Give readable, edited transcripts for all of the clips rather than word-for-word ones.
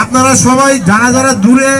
আপনারা সবাই যারা যারা দূরে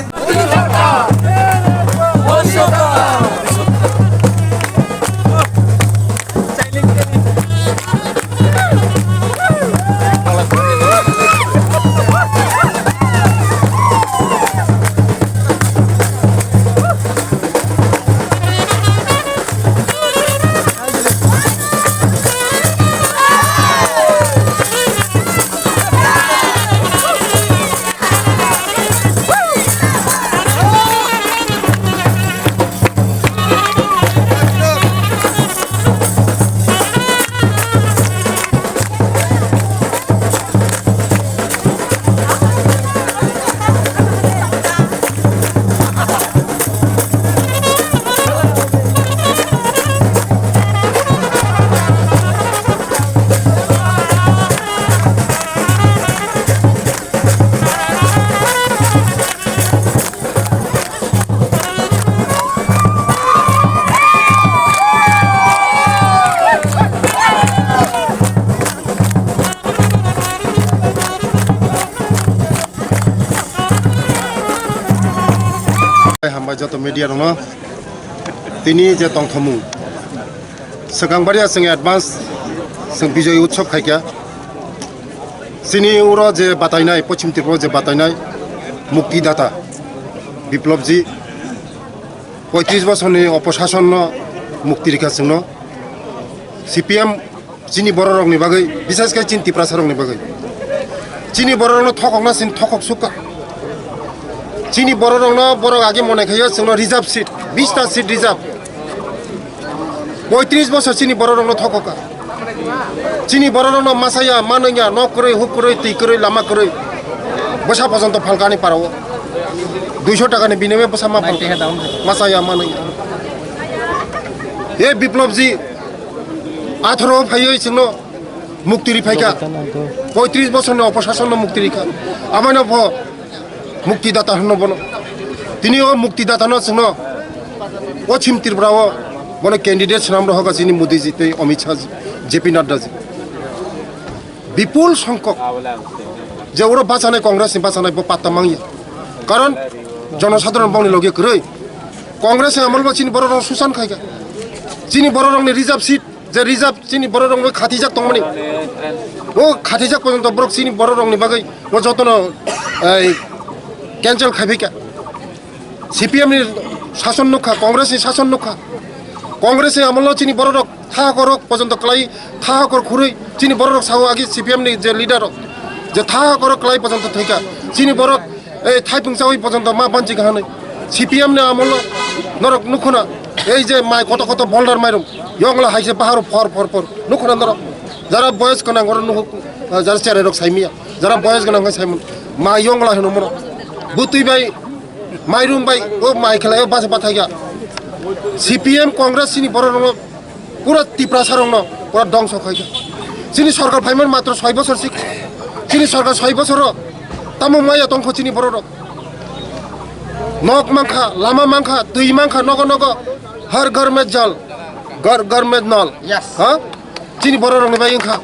हामबाय जत मीडिया दङ तिनी जे तंथमु सगांबारिया जों एडभान्स जों विजय उत्सव खायका सिनी उर जे बातायनाय पश्चिम त्रिपुरा जे बातायनाय मुक्तिदाता विप्लव जी 35 बछरनि अपशासन मुक्ति रैखा जोंनो सीपीएम चिनी बर रंनि बागै विशेषकै चिन त्रिपुरा रंनि बागै चिनी बर रंनो थककना सिन थकक सुका चीनी बर रंनो बर आगे मनाय खायो जोंनो रिजार्व सीट 20टा सीट रिजार्व 35 बछर चीनी बर रंनो थकका चीनी बर रंनो मासाया मानैया न करै हुक करै ति करै लामा करै बसा पर्यन्त फालकानि पाराव 200 टाकानि बिनिमय बसा मा मासाया मानैया ए विप्लव जी 18 फायो जोंनो मुक्ति रिफायका 35 बछरनि अपशासन मुक्ति रिखा आमानो मुक्तिदाता होनो बनो तिनी मुक्तिदाता न जोंनो पश्चिम त्रिपुरा बनो कैंडिडेट नाम रहोगा जिनी मोदी जी अमित शाह जेपी नड्डा जी विपुल संख्यक जे ओर बाचानाय कांग्रेस नि बाचानाय बो पात्ता मांगिया कारण जनसाधारण बावनि लगे करै कांग्रेस अमल चिनी बर रंग सुसान खायगा चिनी बर रंगनि रिजार्व सीट जे रिजार्व चिनी बर रंग खाथिजाक दंमोन ओ खाथिजाक पर्यन्त ब्रक चिनी बर रंगनि बागै न जतन कैंसल खाइका सीपीएम शासन नुखा कांग्रेस शासन नुखा कांग्रेस अमल चीनी बर था करक पर्यन्त क्लाई था कर खुरै चीनी बर साव आगे सीपीएम नि जे लीडर जे था कर क्लाई पर्यन्त थैका चीनी बर ए थाइपुंसावै पर्यन्त मा बान्चि गानै सीपीएम ने अमल नरक नुखुना এই যে মাই কত কত বলডার মাইরম ইয়ংলা হাইছে পাহাড় ফর ফর ফর নুখুনা নর যারা বয়স গোনাং গর নুখ যারা চেরে রক সাইমিয়া যারা বয়স গোনাং সাইমন মা ইয়ংলা হনো মন बुतुई भाई माइरुम भाई वो माइ खेलायो बासे बाथाइगा सीपीएम कांग्रेस चिनी बर रंग पूरा त्रिपुरा रंग पूरा ध्वंस खाइगा चिनी सरकार फाइमन मात्र 6 बछर सिक चिनी सरकार 6 बछर तामु माया दंख चिनी बर रंग नक मांखा लामा मांखा दुई मांखा नग नग हर घर में जल घर घर में नल हां चिनी बर रंग भाई इंखा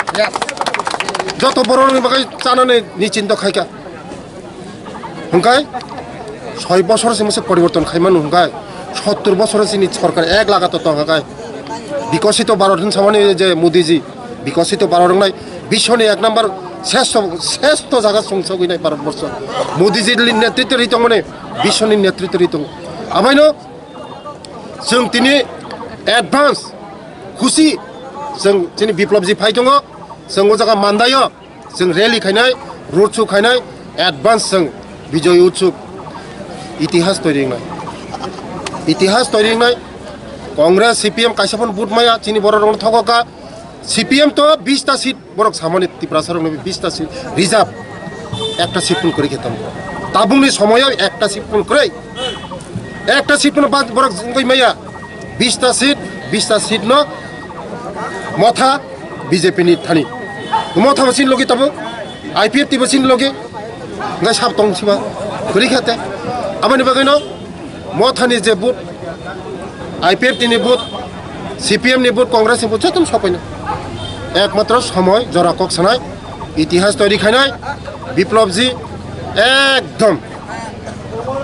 जत बर रंग बागै चानानै निचिन्त खाइगा हुंकाय 6 बछर से परिवर्तन खाइमान हुंकाय 70 बछर से सरकार एक लागात तंगाय विकसित भारत सामान्य जे मोदी जी विकसित भारत नाय विश्वनि एक नम्बर श्रेष्ठ जगह संसगैनाय भारतवर्ष मोदी जी नेतृत्व रितंग माने विश्वनि नेतृत्व रितंग आमायनो जों तिनि एडभान्स खुशी जों तिनि विप्लव जी फाइ दङ जों ओ जगह मानदायो जों रेली खायनाय रोड शो खायनाय एडभान्स जों विजय उत्सव इतिहास तैरिंगनाय कांग्रेस सीपीएम काइसाफन बुट माया चिनी बर रंग थगका सीपीएम तो 20टा सीट बरक सामान्य त्रिपुरा रंग 20टा सीट रिजार्व একটা सीट पुन करि खेतम ताबुंनि समयाव একটা सीट पुन करै একটা सीट पुन बाद बरक गय माया 20टा सीट न मथा बीजेपी नि थानी मथा मसिन लगे तब आईपीएफ ति मसिन लगे गाय साब दं सिबा करि खेते आमानि बागैनो मथानि जे बुट आईपीएफ नि बुट सीपीएम नि बुट कांग्रेस नि बुट जतन सफैनो एकमात्र समय जरा कक सानाय इतिहास तैरि खायनाय विप्लव जी একদম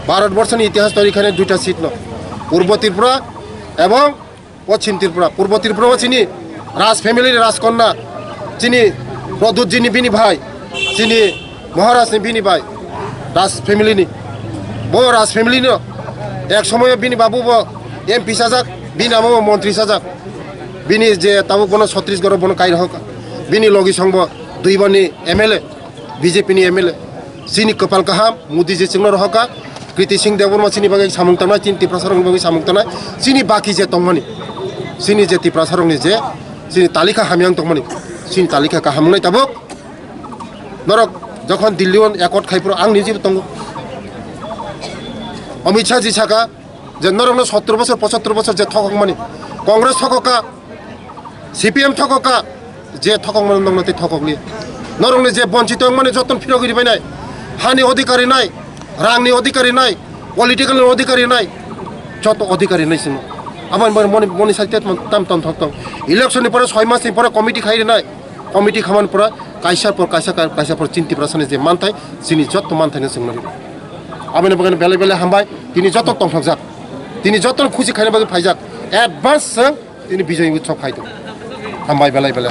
ভারতবর্ষের ইতিহাস তো এখানে দুইটা সিট ন পূর্ব ত্রিপুরা এবং পশ্চিম ত্রিপুরা। পূর্ব ত্রিপুরাও চিনি রাজ ফ্যামিলির রাজকন্যা, চিনি প্রদ্যুৎ বিনি ভাই, চিনি মহারাজ বিনি ভাই, রাজ ফ্যামিলিনি বো রাজ ফ্যামিলি ন এক সময় বিনি বাবু এমপি সাজাক বিনি আমো মন্ত্রী সাজাক বিনি যে তাবো বনো ছত্তিশগড় বনো কাই হোক বিনি লগি সংব দুই বনি এমএলএ বিজেপিনি এমএলএ চিনি কপাল কাহাম মোদি যে চিংন রহকা কৃতি সিং দেববর্মা চিনি বাকি সামুং তানাই চিনি ত্রিপ্রাসারং বাকি সামুং তানাই চিনি বাকি যে তংমানি চিনি যে ত্রিপ্রাসারংনি যে চিনি তালিকা হামিয়াং তংমানি চিনি তালিকা কাহামনাই তাবো নরক যখন দিল্লিওন একট খাইপুর আं নিজে তঙ্গ অমিত শাহ জি থাকা যে নরকনো 70 বছর 75 বছর যে ঠকক মানে কংগ্রেস ঠককা সিপিএম ঠককা যে ঠকক মানে নংনতে ঠককলি নরংনি যে বঞ্চিত মানে যতন ফিরগিরি বাই নাই হানি অধিকারী নাই রাংনি অধিকারী নাই পলিটিক্যাল অধিকারী নাই যত অধিকারী নাই সিং আমার মনে মনে সাইতে তাম তন ঠক ইলেকশনের পরে 6 মাসের পরে কমিটি খাইরে নাই কমিটি খামান পরে কাইসার পর চিন্তি প্রাসনে যে মানথাই চিনি যত মানথাই সিং আবেন বাগান বেলে বেলে হামবাই তিনি যত তংফক যাক তিনি যত খুশি খাইনে বাকি ফাইজাক এডভান্স তিনি বিজয় উৎসব খাইতো হামবাই বেলায় বেলে